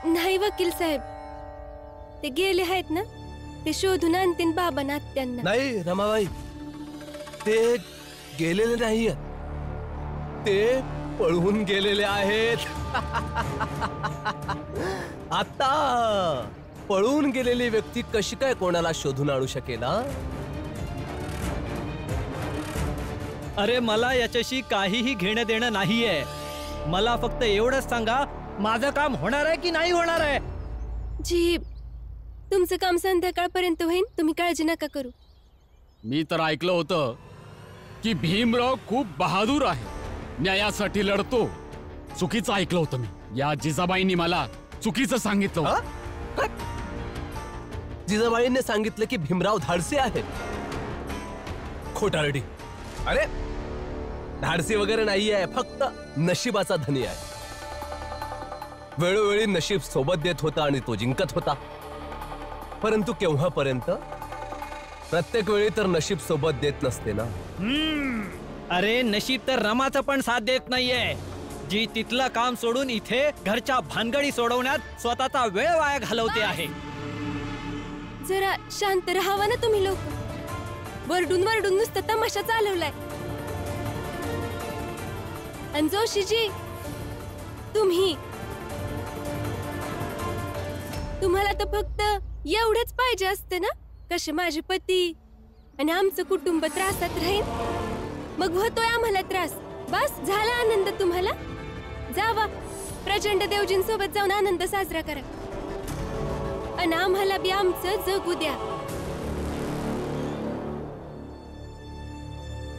नाही वकील साहेब, ते गेले आहेत ना, ते शोधून आणतील बाबा नात्यांना. नाही रमाबाई, ते गेलेले नाहीये, ते पळून गेलेले आहेत. आता पळून गेलेली व्यक्ती कशी काय कोणाला शोधून आणू शकेल? अरे मला याच्याशी काहीही घेणं देणं नाहीये. मला फक्त एवढंच सांगा, माझं काम होणार आहे की नाही होणार आहे? जी, तुमचं काम संध्याकाळपर्यंत होईल, तुम्ही काळजी नका करू. मी तर ऐकलं होतं की भीमराव खूप बहादूर आहे, न्यायासाठी लढतो. चुकीचं ऐकलं होतं मी. या जिजाबाईंनी मला चुकीचं सांगितलं. जिजाबाईंनी सांगितलं की भीमराव धाडसी आहे. खोटारडी. अरे धाडसी वगैरे नाहीये, फक्त नशिबाचा धनी आहे. वेळोवेळी नशीब सोबत देत होता आणि तो जिंकत होता. परंतु केव्हापर्यंत? प्रत्येक वेळी तर नशीब सोबत देत नसते ना. अरे नशीब तर रमाचं पण साथ देत नाहीये, जी तिथलं काम सोडून इथे घरच्या भानगडी सोडवण्यात स्वतःचा वेळ वाया घालवते आहे. जरा शांत राहावा ना तुम्ही लोक. वरडून वरडून नुसतं तमाशा चालवलाय. आणि जोशीजी, तुम्हाला तर फक्त एवढंच पाहिजे असतं ना, कसे माझे पती आणि आमचं कुटुंब त्रासात राहील. मग होतोय आम्हाला त्रास. बस झाला आनंद तुम्हाला. जावा प्रचंड देवजींसोबत जाऊन आनंद साजरा करा आणि आम्हाला बी आमचं जगू द्या.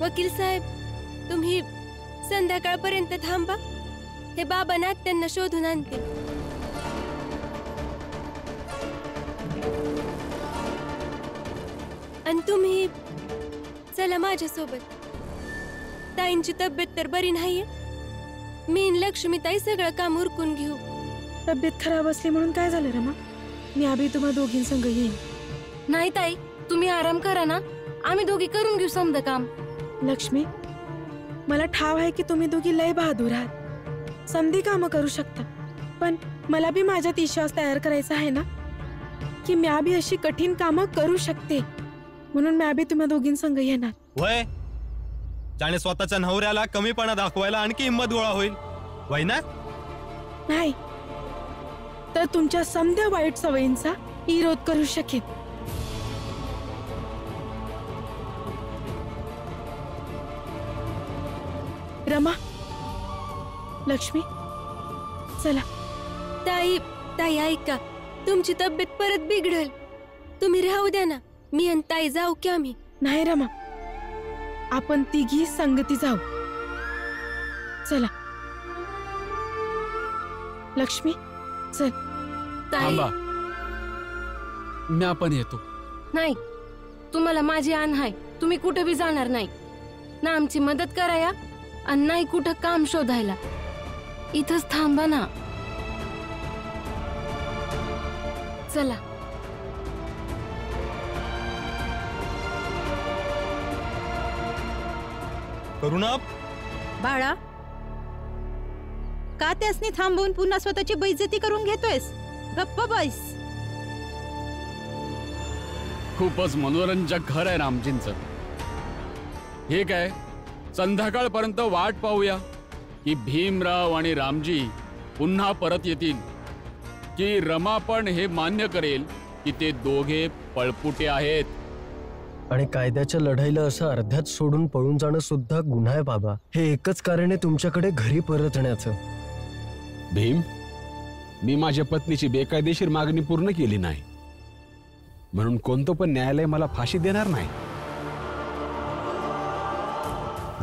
वकील साहेब, तुम्ही संध्याकाळपर्यंत थांबा. हे बाबा नात्यांना शोधून आणतील. आणि तुम्ही चला माझ्यासोबत. ताईंची तब्येत तर बरी नाहीये. मी लक्ष्मी ताई सगळं काम उरकून घेऊ. तब्येत खराब असली म्हणून काय झालं रमा? मी आभी तुम्हा दोघींसंग येईन. नाही ताई, तुम्ही आराम करा ना, आम्ही दोघी करून घेऊ समद काम. लक्ष्मी, मला ठाव आहे की तुम्ही दोघी लय बहादूर आहात, समधी कामं करू शकता. पण मला बी माझ्यात विश्वास तयार करायचा आहे ना, की मी बी अशी कठीण कामं करू शकते. म्हणून मी बी तुम्हा दोघींसंग येणार. वय ज्याने स्वतःच्या नवऱ्याला कमीपणा दाखवायला आणखी हिंमत गोळा होईल, वय ना? नाही तर तुमच्या समध्या वाईट सवयींचा विरोध करू शकेन. रमा, लक्ष्मी, चला. ताई ताई ऐका, तुमची तब्येत परत बिघडल. तुम्ही राहू द्या ना, मी आणि ताई जाऊ की आम्ही? नाही रमा, आपण तिघी संगती जाऊ. चला लक्ष्मी, चल. थांबा, मी आपण येतो. नाही, तुम्हाला माझी आण आहे. तुम्ही कुठे बी जाणार नाही ना. आमची मदत कराया आणि नाही कुठं काम शोधायला. इथंच थांबा ना. चला. करुणा, बाळा, का त्यासनी थांबवून पुन्हा स्वतःची बेइज्जती करून घेतोयस? गप्प बस. खूपच मनोरंजक घर आहे रामजींचं. हे काय, संध्याकाळपर्यंत वाट पाहूया की भीमराव आणि रामजी पुन्हा परत येतील, की रमा पण हे मान्य करेल की ते दोघे पळपुटे आहेत. आणि कायद्याच्या लढाईला असं अर्ध्यात सोडून पळून जाणं सुद्धा गुन्हा आहे बाबा. हे एकच कारण आहे तुमच्याकडे घरी परतण्याचं. भीम, मी माझ्या पत्नीची बेकायदेशीर मागणी पूर्ण केली नाही, म्हणून कोणतं पण न्यायालय मला फाशी देणार नाही.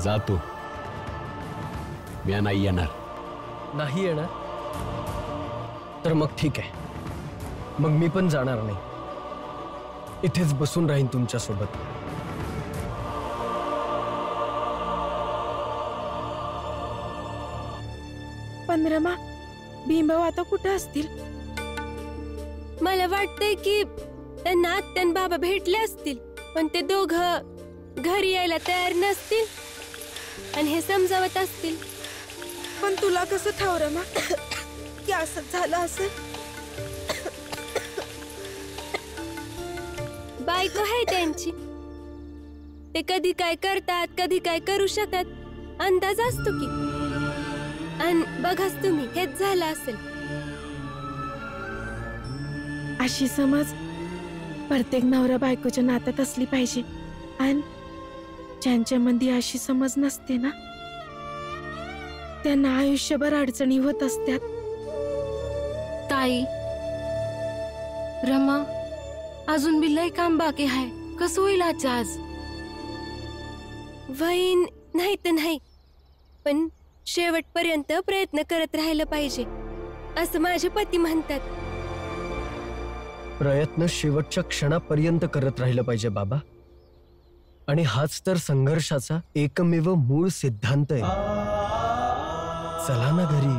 जातो, मी नाही येणार. नाही येणार तर मग ठीक आहे, मग मी पण जाणार नाही. इथेच बसून राहीन तुमच्या सोबत. पण रमा, भीमभाऊ आता कुठे असतील? मला वाटतंय की त्यांना आत्यान बाबा भेटले असतील, पण ते दोघं घरी यायला तयार नसतील आणि हे समजावत असतील. पण तुला कसं ठाव रमा की असं झालं असेल? बायको आहे त्यांची. ते कधी काय करतात कधी काय करू शकतात अंदाज असतो की. आणि बघाच तुम्ही हेच झालं असेल. अशी समज प्रत्येक नवरा बायकोच्या नात्यात असली पाहिजे. आणि ज्यांच्या मध्ये अशी समज नसते ना त्यांना आयुष्यभर अडचणी होत असतात. ताई, रमा, अजून बी लय काम बाकी आहे. कसं होईल आजच्या आज? वहीन नाही तर नाही, पण शेवटपर्यंत प्रयत्न करत राहिलं पाहिजे असं माझे पती म्हणतात. प्रयत्न शेवटच्या क्षणापर्यंत करत राहिलं पाहिजे बाबा. आणि हाच तर संघर्षाचा एकमेव मूळ सिद्धांत आहे. चला ना घरी.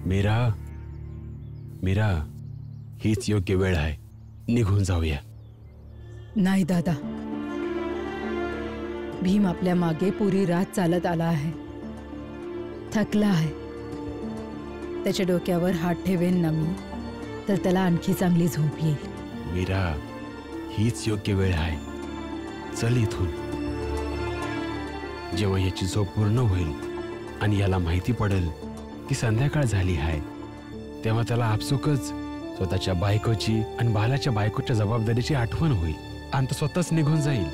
मीरा, मीरा, हीच योग्य वेळ आहे. निघून जाऊया. नाही दादा, भीम आपल्या मागे पुरी रात चालत आला आहे. थकला आहे. त्याच्या डोक्यावर हात ठेवेन ना मी तर त्याला आणखी चांगली झोप येईल. मीरा, हीच योग्य वेळ आहे. चल इथून. जेव्हा याची झोप पूर्ण होईल आणि याला माहिती पडेल की संध्याकाळ झाली आहे तेव्हा त्याला आपसुकच स्वतःच्या बायकोची आणि बालाच्या बायकोच्या जबाबदारीची आठवण होईल आणि तो स्वतःच निघून जाईल.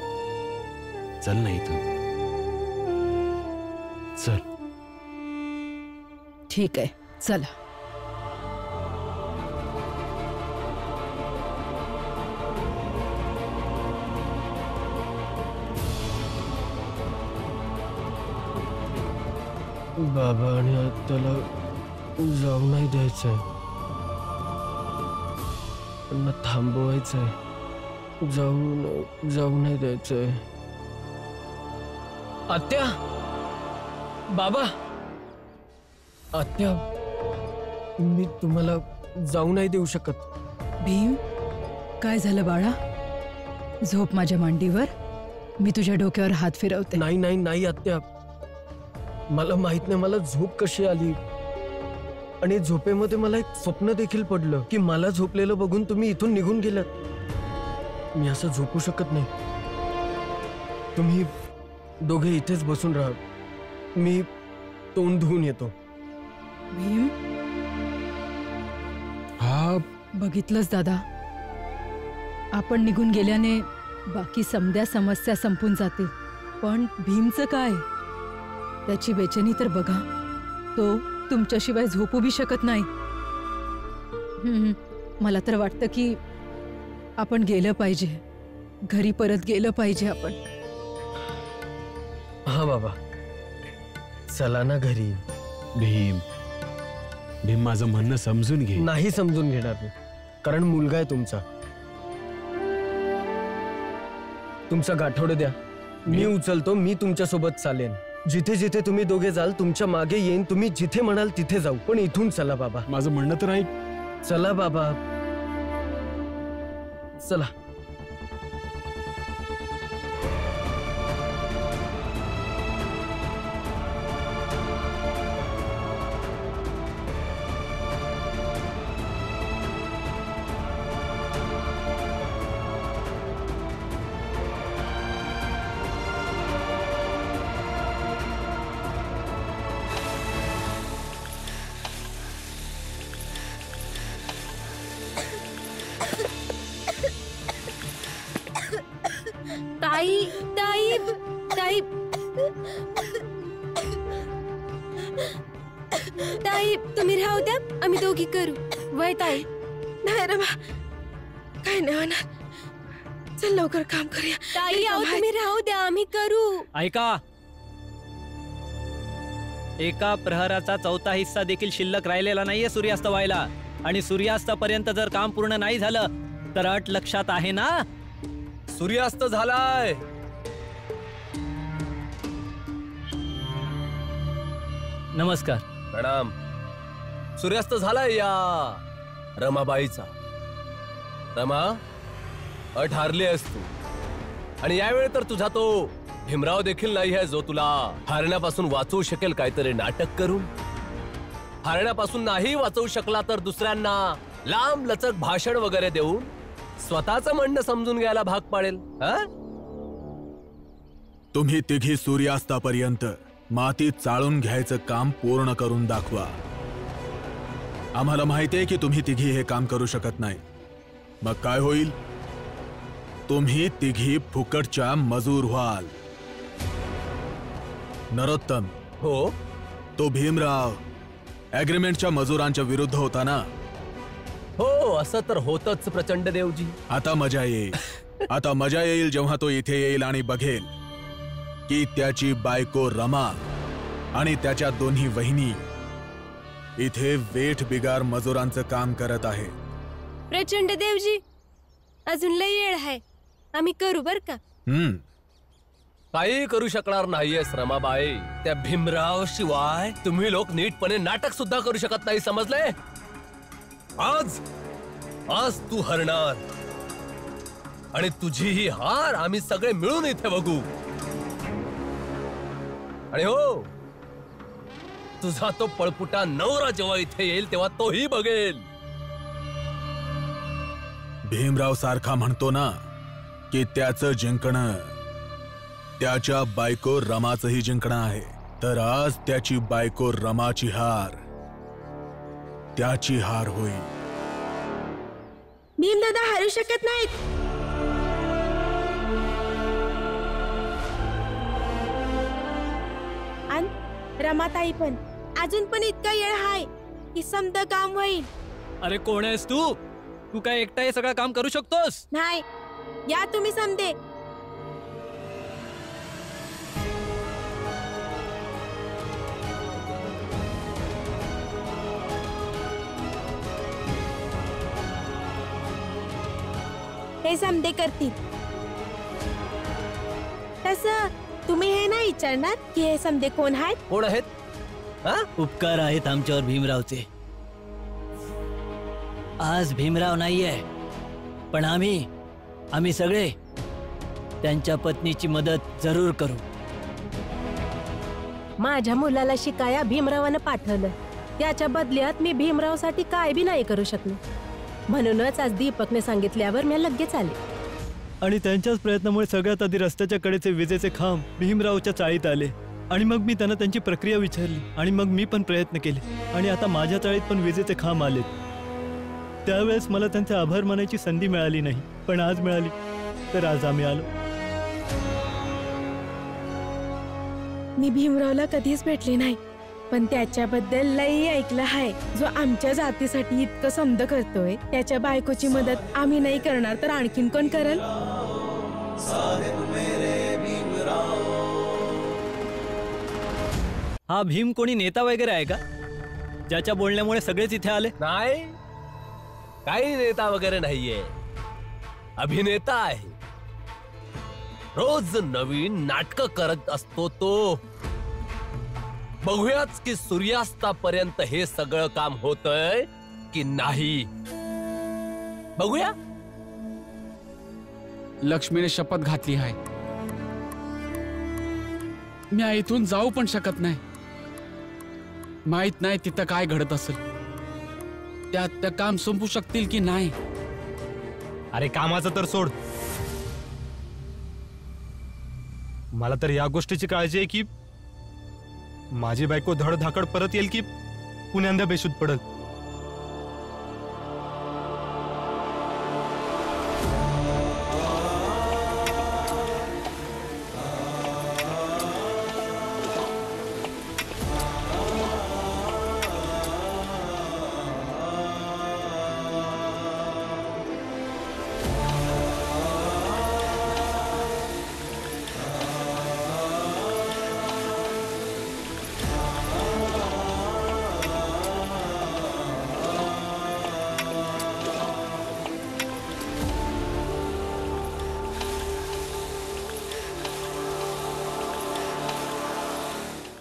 चल ना इथून. चल. ठीक आहे, चला. बाबा आणि आत्याला जाऊ नाही द्यायचंय. त्यांना थांबवायचंय. जाऊ नाही द्यायचंय. आत्या, बाबा, आत्या, मी तुम्हाला जाऊ नाही देऊ शकत. भीम, काय झालं बाळा? झोप माझ्या मांडीवर. मी तुझ्या डोक्यावर हात फिरवते. नाही नाही नाही आत्या, मला माहित नाही मला झोप कशी आली. आणि झोपेमध्ये मला एक स्वप्न देखील पडलं की मला झोपलेलं बघून तुम्ही इथून निघून गेलात. मी असं झोपू शकत नाही. तुम्ही दोघे इथेच बसून राहा. मी तोंड धुवून येतो. भीम, हा, बघितलंस दादा, आपण निघून गेल्याने बाकी समध्या समस्या संपून जातील. पण भीमचं काय? त्याची बेचैनी तर बघा. तो तुमच्याशिवाय झोपू बी शकत नाही. मला तर वाटतं की आपण गेलं पाहिजे. घरी परत गेलं पाहिजे आपण. हा बाबा, चला ना घरी. भीम, भीम, माझं म्हणणं समजून घे. नाही समजून घेणार मी. कारण मुलगा आहे तुमचा. तुमचा गाठोडं द्या, मी उचलतो. मी तुमच्या सोबत चालेन. जिथे जिथे तुम्ही दोघे जाल तुमच्या मागे येईन. तुम्ही जिथे म्हणाल तिथे जाऊ. पण इथून चला बाबा. माझं म्हणणं तर ऐक. चला बाबा, चला. ताई ताई ताई ताई तुम्ही राहू द्या, आम्ही दोघी करू. वय ताई. नाही रमा, काय नाही होणार. चल लवकर काम करूया. ताई आहो, तुम्ही राहू द्या, आम्ही करू. ऐका, एका प्रहराचा चौथा हिस्सा देखील शिल्लक राहिलेला नाहीये सूर्यास्त व्हायला. आणि सूर्यास्तापर्यंत जर काम पूर्ण नाही झालं तर अट लक्षात आहे ना? सूर्यास्त झालाय. नमस्कार. प्रणाम. सूर्यास्त झालाय या रमाबाईचा. रमा, अट हारली आहेस तू. आणि यावेळी तर तुझा तो भीमराव देखील नाही आहे जो तुला हारण्यापासून वाचवू शकेल. काहीतरी नाटक करून हारण्यापासून नाही वाचवू शकला तर दुसऱ्यांना लांब लचक भाषण वगैरे देऊन स्वतःचं म्हणणं समजून घ्यायला भाग पाडेल. तुम्ही तिघी सूर्यास्तापर्यंत मातीत चाळून घ्यायचं काम पूर्ण करून दाखवा. आम्हाला माहितीये की तुम्ही तिघी हे काम करू शकत नाही. मग काय होईल? तुम्ही तिघी फुकटच्या मजूर व्हाल. नरोत्तम, हो, तो भीमराव अग्रीमेंटच्या मजुरांच्या विरुद्ध होता ना? हो, असं तर होतच प्रचंड देवजी. आता मजा येईल. आता मजा येईल जेव्हा तो इथे येईल आणि बघेल की त्याची बायको रमा आणि त्याच्या दोन्ही वहिनी इथे वेठ बिगार मजुरांचं काम करत आहे. प्रचंड देवजी, अजून लय वेळ आहे, आम्ही करू बर का. काही करू शकणार नाहीयेस रमाबाई. त्या भीमराव शिवाय तुम्ही लोक नीटपणे नाटक सुद्धा करू शकत नाही, समजले? आज तू हरणार आणि तुझी ही हार आम्ही सगळे मिळून इथे बघू. आणि हो, तुझा तो पळपुटा नवरा जेव्हा इथे येईल तेव्हा तोही बघेल. भीमराव सारखा म्हणतो ना की त्याचं जिंकणं त्याच्या बायको रमाचंही जिंकणं आहे. तर आज त्याची बायको रमाची हार त्याची हार होईल. भीमदादा हारू शकत नाहीत. आणि रमाताई पण. अजून पण इतका वेळ आहे की समजा काम होईल. अरे कोण आहेस तू? तू काय एकटा हे सगळं काम करू शकतोस? नाही, या तुम्ही समजे. हे समजे करतील. तसं तुम्ही हे नाही विचारणार की हे समजे कोण आहेत? कोण आहेत? उपकार आहेत आमच्यावर भीमरावचे. आज भीमराव नाहीये, पण आम्ही सगळे त्यांच्या पत्नीची मदत जरूर करू. माझ्या मुलाला शिकाया भीमरावानं पाठवलं. त्याच्या बदल्यात मी भीमरावसाठी काय बी नाही करू शकलो. म्हणूनच आज दीपकने सांगितल्यावर मी लगेच आले. आणि त्यांच्याच प्रयत्नामुळे सगळ्यात आधी रस्त्याच्या कडेचे विजेचे खांब भीमरावच्या चाळीत आले. आणि मग मी त्यांना त्यांची प्रक्रिया विचारली आणि मग मी पण प्रयत्न केले. आणि आता माझ्या चाळीत पण विजेचे खांब आलेत. त्यावेळेस मला त्यांचे आभार मानायची संधी मिळाली नाही, पण आज मिळाली, तर आज आम्ही आलो. मी भीमरावला कधीच भेटले नाही, पण त्याच्याबद्दल लई ऐकलं आहे. जो आमच्या जातीसाठी इतकं समद करतोय, त्याच्या बायकोची मदत आम्ही नाही करणार तर आणखीन कोण करेल? हा भीम कोणी नेता वगैरे आहे का, ज्याच्या बोलण्यामुळे सगळेच इथे आले? नाही, काही नेता वगैरे नाहीये, अभिनेता आहे. रोज नवीन नाटक करत असतो तो. बघूयाच की सूर्यास्तापर्यंत हे सगळं काम होतंय की नाही. बघूया. लक्ष्मीने शपथ घातली आहे, मी इथून जाऊ पण शकत नाही. माहित नाही तिथं काय घडत असेल, त्यात काम संपू शकतील की नाही. अरे कामाचं तर सोड, मला तर या गोष्टीची काळजी आहे की माझी बायको धडधाकड परत येईल की पुण्यांदा बेशुद्ध पडल.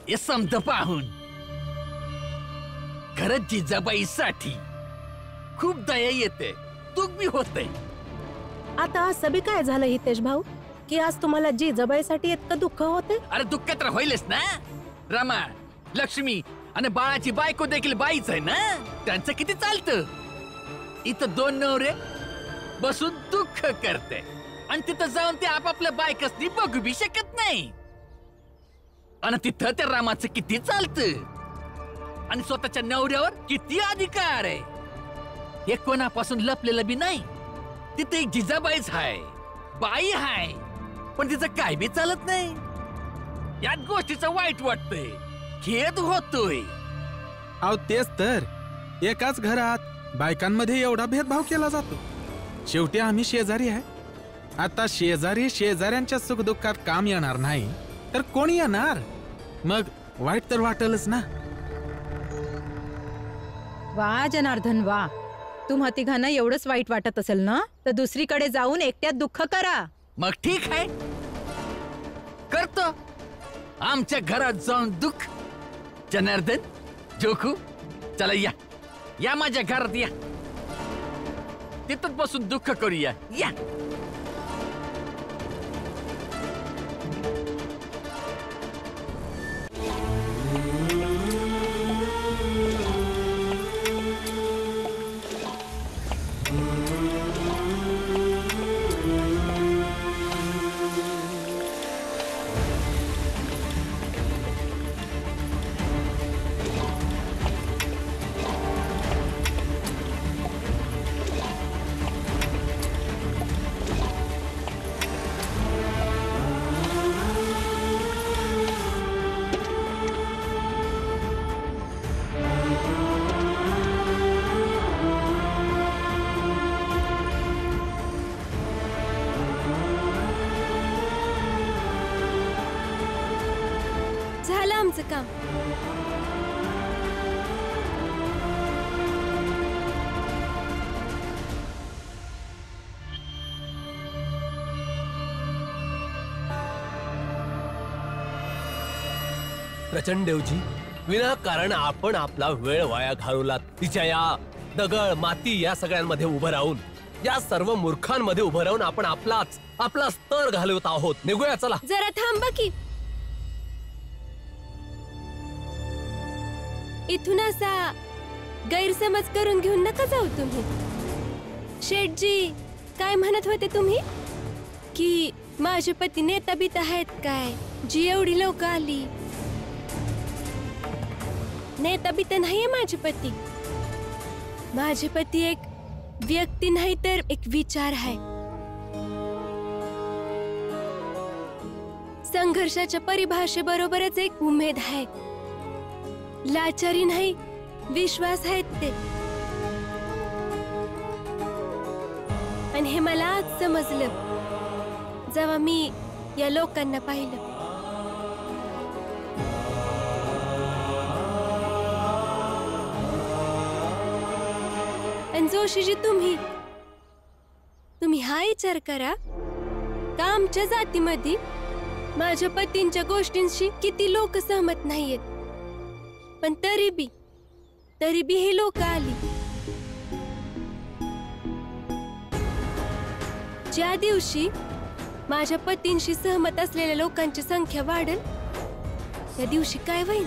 हे समज पाहून खरंच जिजाबाईसाठी खूप दया येते, दुःख बी होते. आता असं बी काय झालं हितेश भाऊ की आज तुम्हाला जिजाबाईसाठी इतकं दुःख होते? अरे दुःख तर होईलच ना. रमा, लक्ष्मी आणि बाळाची बायको देखील बाईच आहे ना. त्यांचं किती चालतं. इथं दोन नवरे बसून दुःख करते आणि तिथं जाऊन ते आपापल्या बायकासनी बघू बी शकत नाही. आणि तिथं त्या रामाचं किती चालतं आणि स्वतःच्या नवऱ्यावर किती अधिकार आहे. हे कोणापासून लपलेलं बी नाही. तिथे एक जिजाबाईच आहे, बाई आहे, पण तिचं काय बी चालत नाही. याच गोष्टीचं वाईट वाटतंय, खेद होतोय. अहो तेच तर, एकाच घरात बायकांमध्ये एवढा भेदभाव केला जातो. शेवटी आम्ही शेजारी आहे. आता शेजारी शेजाऱ्यांच्या सुखदुःखात काम येणार नाही तर कोण येणार? मग वाईट तर वाटेलच ना. वा जनार्दन वा, तुम्हा तिघांना एवढंच वाईट वाटत असेल ना, तर दुसरीकडे जाऊन एकट्यात दुःख करा. मग ठीक आहे, करतो. आमच्या घरात जाऊन दुःख. जनार्दन, जोखू, चला या या माझ्या घरात या. तिथं बसून दुःख करूया. या. झालं आमचं काम. प्रचंडदेवजी, विनाकारण आपण आपला वेळ वाया घालवलात. तिच्या या दगड माती या सगळ्यांमध्ये उभं राहून, या सर्व मूर्खांमध्ये उभं राहून आपण आपला स्तर घालवत आहोत. निघूया चला. जरा थांबा की. इथून असा गैरसमज करून घेऊन नका जाऊ तुम्ही. शेठजी, काय म्हणत होते तुम्ही की माझे पती नेता बीत आहेत काय, जी एवढी लोक आली? नेता बीत नाहीये माझे पती. माझे पती एक व्यक्ती नाही तर एक विचार आहे. संघर्षाच्या परिभाषेबरोबरच एक उमेद आहे. लाचारी नाही, विश्वास आहेत ते. आणि हे मला आज समजलं जेव्हा मी या लोकांना पाहिलं. आणि जोशीजी तुम्ही हा विचार करा का आमच्या जातीमध्ये माझ्या पतींच्या गोष्टींशी किती लोक सहमत नाहीयेत, पण तरी बी ही लोक आली. ज्या दिवशी माझ्या पतींशी सहमत असलेल्या लोकांची संख्या वाढेल त्या दिवशी काय होईल?